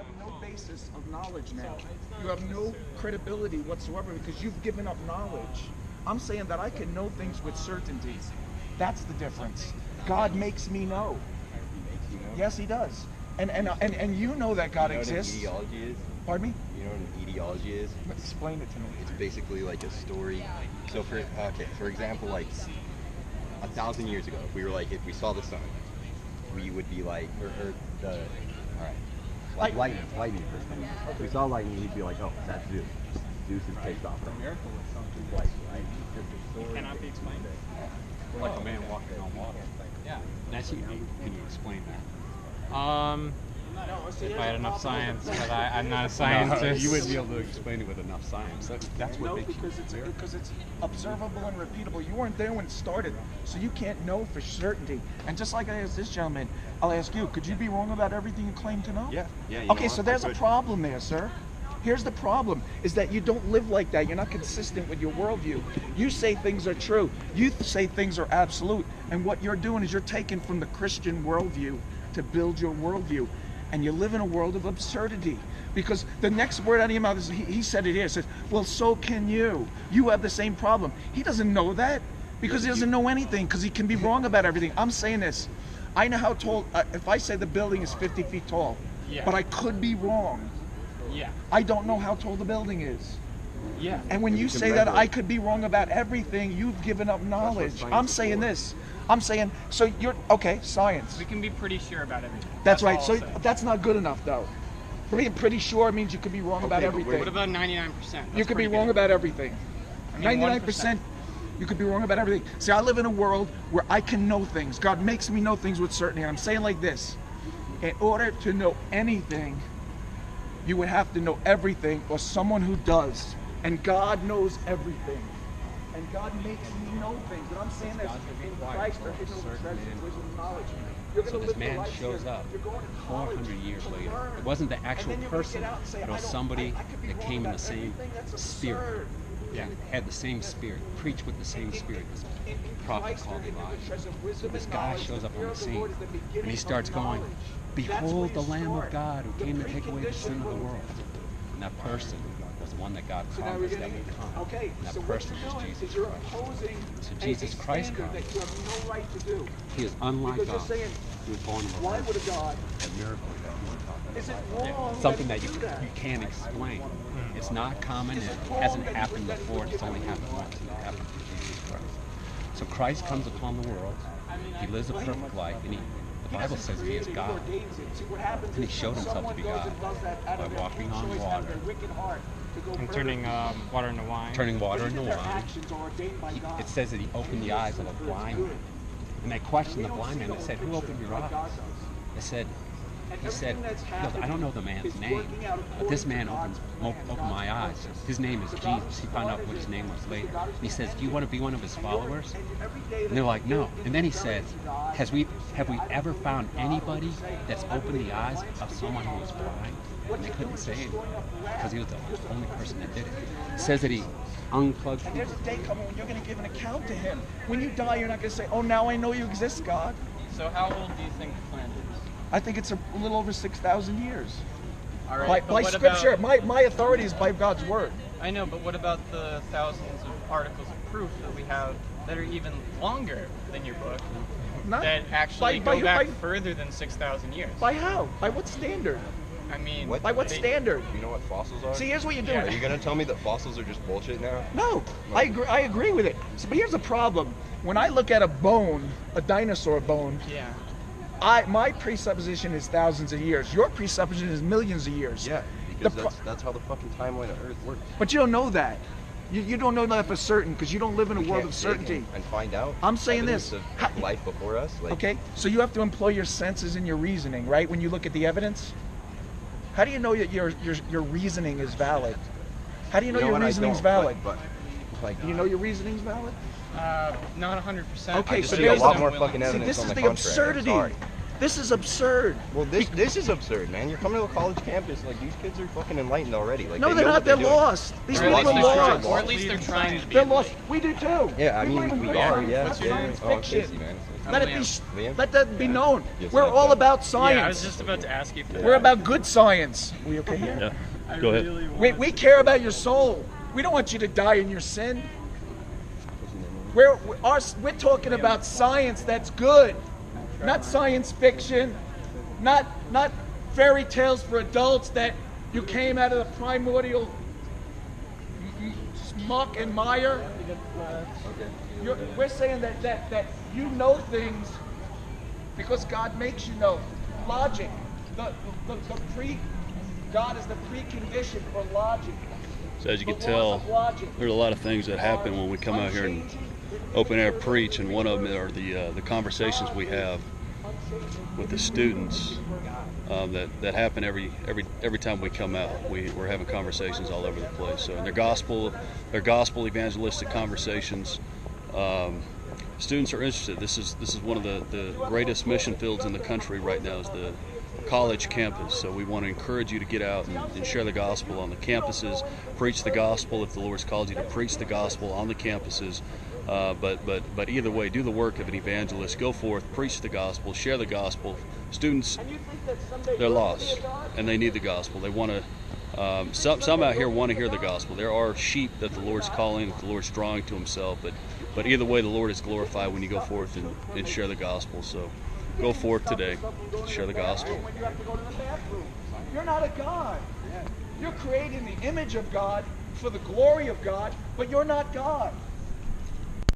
have no basis of knowledge now. You have no credibility whatsoever because you've given up knowledge. I'm saying that I can know things with certainty. That's the difference. God makes me know. He makes you know? Yes, he does. And you know that God exists. You know what an etiology is? Pardon me? You know what an etiology is? Explain it to me. It's basically like a story. So for example, like 1,000 years ago, if we saw the sun, we would be like, all right, like lightning for example. If we saw lightning, we'd be like, oh, that's Zeus. Zeus is takes off from here. Right? It cannot be explained. Like a man walking on water. Yeah. That's unique. Can you explain that? If I had enough science, but I'm not a scientist. You wouldn't be able to explain it with enough science. That's what No, makes because it's observable and repeatable. You weren't there when it started, so you can't know for certainty. And just like I asked this gentleman, I'll ask you, could you be wrong about everything you claim to know? Yeah. Okay, so there's a problem there, sir. Here's the problem, is that you don't live like that. You're not consistent with your worldview. You say things are true. You say things are absolute. And what you're doing is you're taking from the Christian worldview to build your worldview. And you live in a world of absurdity. Because the next word out of your mouth is, he said it here, says, well, so can you. You have the same problem. He doesn't know that because he doesn't know anything, because he can be wrong about everything. I'm saying this. I know how tall, if I say the building is 50 feet tall, but I could be wrong. Yeah. I don't know how tall the building is. Yeah. And when you say that I could be wrong about everything, you've given up knowledge. I'm saying this. I'm saying, so you're, okay, science. We can be pretty sure about everything. That's right. all So I'll say. that's not good enough, though. Being pretty sure means you could be wrong about everything. What about 99%? You could be wrong about everything. 99%, you could be wrong about everything. See, I live in a world where I can know things. God makes me know things with certainty. I'm saying like this. In order to know anything, you would have to know everything, or someone who does. And God knows everything. And God makes me know things. And I'm saying this, in Christ are hidden the treasures, wisdom, and knowledge. So this man shows up 400 years later. It wasn't the actual person, but it was somebody that came in the same spirit. Yeah, had the same spirit, preached with the same spirit. This prophet called Elijah. So this guy shows up on the scene, and he starts going, "Behold the Lamb of God who came to take away the sin of the world." And that person was one that God promised that would come. And that person was Jesus Christ. So Jesus Christ comes. He is unlike God. He was born of a virgin. A miracle that you were talking about. Something that you can't explain. It's not common. It hasn't happened before. It's only happened once. And it happened to Jesus Christ. So Christ comes upon the world. He lives a perfect life, and the Bible says he is God. And he showed himself to be God by walking on water. And turning water into wine. Turning water into wine. It says that he opened the eyes of a blind man. And they questioned the blind man. They said, "Who opened your eyes?" He said, "I don't know the man's name, but this man opened my eyes. His name is Jesus." He found out what his name was later. And he says, "Do you want to be one of his followers?" And they're like, "No." And then he says, have we ever found anybody that's opened the eyes of someone who was blind? And they couldn't say anything because he was the only person that did it. It says that he unplugged And there's people. a day coming when you're going to give an account to him. When you die, you're not going to say, "Oh, now I know you exist, God." So how old do you think the planet is? I think it's a little over 6,000 years. All right, By but what scripture, about, my authority is by God's word. I know, but what about the thousands of articles of proof that we have that are even longer than your book, Not that actually by go back by- further than 6,000 years? By how? By what standard? I mean, By what standard? You know what fossils are? See, here's what you're doing. Are you gonna tell me that fossils are just bullshit now? No, I agree with it. So, but here's the problem. When I look at a bone, a dinosaur bone, Yeah. my presupposition is thousands of years. Your presupposition is millions of years. Yeah, because that's how the fucking timeline of Earth works. But you don't know that. You don't know that for certain because you don't live in a world of certainty. And find out. I'm saying evidence this. of life before us. Like, Okay, so you have to employ your senses and your reasoning, right? When you look at the evidence, how do you know that your reasoning is valid? How do you know your what, I reasoning's don't, valid? But Do you know your reasoning's valid? Not 100%. Okay, I so just see a there's lot the- more fucking See, evidence this on is the the contrary. I'm absurdity. sorry. This is absurd. Well, this is absurd, man. You're coming to a college campus, like, these kids are fucking enlightened already. Like, No, they they're know not. what They're doing. lost. These Or people at are least they're lost. or at least they're trying to be. They're lost. We do too. Yeah, I We mean, believe in we fiction. are, yeah. That's yeah. science Oh, fiction. Casey, man. Let it Liam. be. Liam? Let that be known. Yes, We're I've all got- about science. Yeah, I was just about to ask you for that. We're about good science. We okay here? Yeah. Go ahead. We care about your soul. We don't want you to die in your sin. We're talking about science that's good, not science fiction, not fairy tales for adults that you came out of the primordial muck and mire. We're saying that you know things because God makes you know. Logic, God is the precondition for logic. So as you can The laws tell, of logic there's a lot of things that happen when we come out here and open air preach, and one of them are the conversations we have with the students that happen every time we come out. We're having conversations all over the place. So they're gospel evangelistic conversations. Students are interested. This is one of the greatest mission fields in the country right now, is the college campus. So we want to encourage you to get out and share the gospel on the campuses, preach the gospel if the Lord's called you to preach the gospel on the campuses. But either way, do the work of an evangelist. Go forth, preach the gospel, share the gospel. Students, they're lost and they need the gospel. They want to. Some out here want to hear the gospel. There are sheep that the Lord's calling, that the Lord's drawing to Himself. But either way, the Lord is glorified when you go forth and share the gospel. So go forth today, share the gospel. When you have to go to the bathroom. You're not a God. You're created in the image of God for the glory of God, but you're not God.